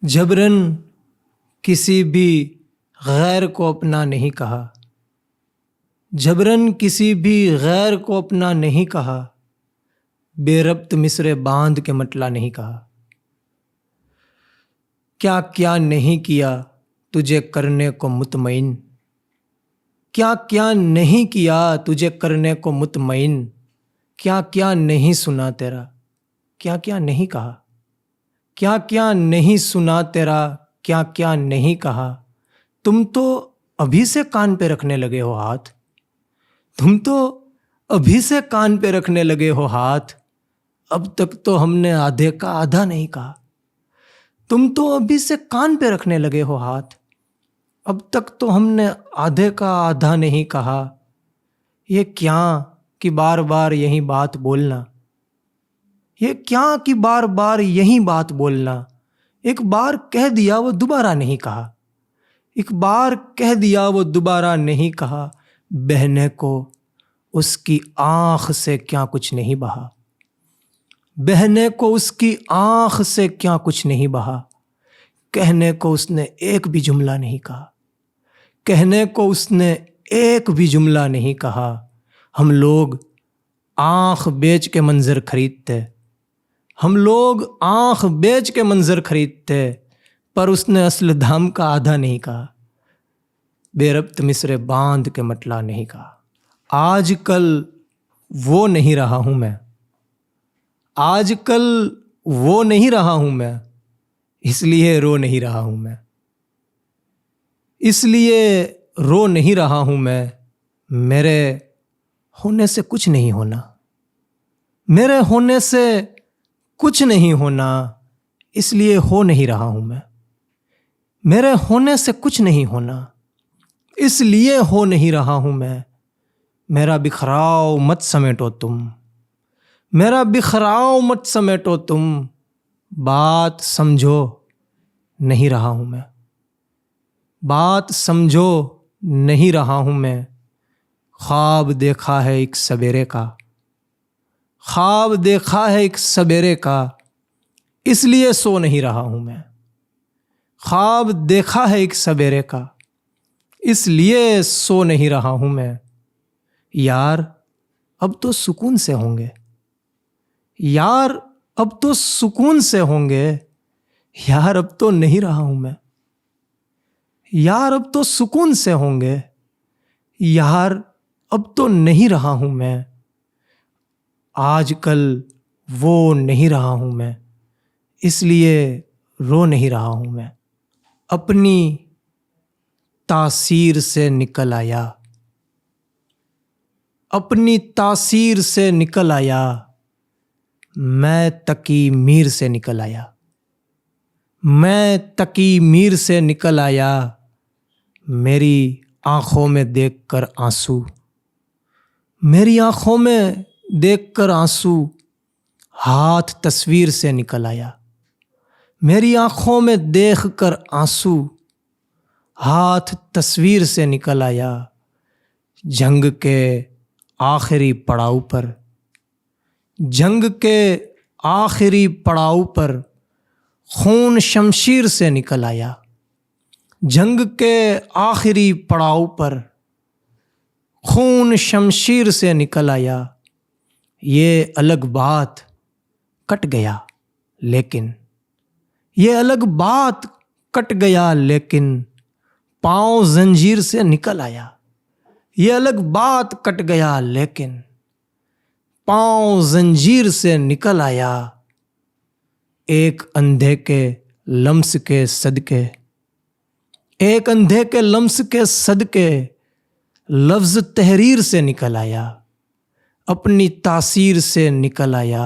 जबरन किसी भी गैर को अपना नहीं कहा, जबरन किसी भी गैर को अपना नहीं कहा, बेरब्त मिसरे बांध के मतला नहीं कहा। क्या क्या नहीं किया तुझे करने को मुतमईन, क्या क्या नहीं किया तुझे करने को मुतमईन, क्या क्या नहीं सुना तेरा, क्या क्या नहीं कहा, क्या क्या नहीं सुना तेरा, क्या क्या नहीं कहा। तुम तो अभी से कान पे रखने लगे हो हाथ, तुम तो अभी से कान पे रखने लगे हो हाथ, अब तक तो हमने आधे का आधा नहीं कहा। तुम तो अभी से कान पे रखने लगे हो हाथ, अब तक तो हमने आधे का आधा नहीं कहा। ये क्या कि बार बार यही बात बोलना, ये क्या कि बार बार यही बात बोलना। एक बार कह दिया वो दोबारा नहीं कहा, एक बार कह दिया वो दोबारा नहीं कहा। बहने को उसकी आँख से क्या कुछ नहीं बहा, बहने को उसकी आँख से क्या कुछ नहीं बहा। कहने को उसने एक भी जुमला नहीं कहा, कहने को उसने एक भी जुमला नहीं कहा। हम लोग आँख बेच के मंजर खरीदते, हम लोग आँख बेच के मंजर खरीदते, पर उसने असल दाम का आधा नहीं कहा, बेरब्त मिसरे बांध के मतला नहीं कहा। आजकल वो नहीं रहा हूँ मैं, आजकल वो नहीं रहा हूँ मैं, इसलिए रो नहीं रहा हूँ मैं, इसलिए रो नहीं रहा हूँ मैं। मेरे होने से कुछ नहीं होना, मेरे होने से कुछ नहीं होना, इसलिए हो नहीं रहा हूँ मैं। मेरे होने से कुछ नहीं होना, इसलिए हो नहीं रहा हूँ मैं। मेरा बिखराव मत समेटो तुम, मेरा बिखराव मत समेटो तुम, बात समझो नहीं रहा हूँ मैं, बात समझो नहीं रहा हूँ मैं। ख्वाब देखा है एक सवेरे का, ख्वाब देखा है एक सवेरे का, इसलिए सो नहीं रहा हूँ मैं। ख्वाब देखा है एक सवेरे का, इसलिए सो नहीं रहा हूँ मैं। यार अब तो सुकून से होंगे, यार अब तो सुकून से होंगे, यार अब तो नहीं रहा हूँ मैं। यार अब तो सुकून से होंगे, यार अब तो नहीं रहा हूँ मैं। आजकल वो नहीं रहा हूँ मैं, इसलिए रो नहीं रहा हूँ मैं। अपनी तासीर से निकल आया, अपनी तासीर से निकल आया, मैं तकी मीर से निकल आया, मैं तकी मीर से निकल आया। मेरी आँखों में देखकर आंसू, मेरी आँखों में देखकर आंसू, हाथ तस्वीर से निकल आया। मेरी आँखों में देखकर आंसू, हाथ तस्वीर से निकल आया। जंग के आखिरी पड़ाव पर, जंग के आखिरी पड़ाव पर, खून शमशीर से निकल आया। जंग के आखिरी पड़ाव पर, खून शमशीर से निकल आया। ये अलग बात कट गया लेकिन, ये अलग बात कट गया लेकिन, पाँव जंजीर से निकल आया। ये अलग बात कट गया लेकिन, पाँव जंजीर से निकल आया। एक अंधे के लम्स के सदके, एक अंधे के लम्स के सदके, लफ्ज़ तहरीर से निकल आया, अपनी तासीर से निकल आया।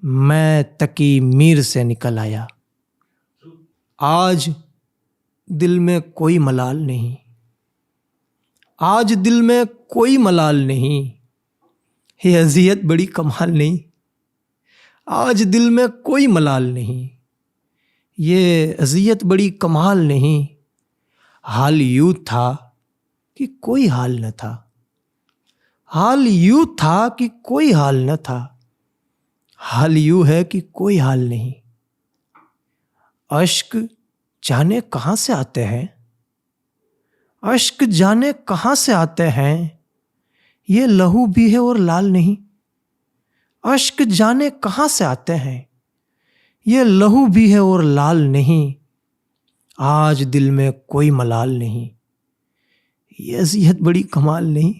मैं तकी मीर से निकल आया। आज दिल में कोई मलाल नहीं, आज दिल में कोई मलाल नहीं, ये अज़ियत बड़ी कमाल नहीं। आज दिल में कोई मलाल नहीं, ये अज़ियत बड़ी कमाल नहीं। हाल यूँ था कि कोई हाल न था, हाल यूँ था कि कोई हाल न था, हाल यूँ है कि कोई हाल नहीं। अश्क जाने कहाँ से आते हैं, अश्क जाने कहाँ से आते हैं, ये लहू भी है और लाल नहीं। अश्क जाने कहाँ से आते हैं, ये लहू भी है और लाल नहीं। आज दिल में कोई मलाल नहीं। ये अज़ियत बड़ी कमाल नहीं।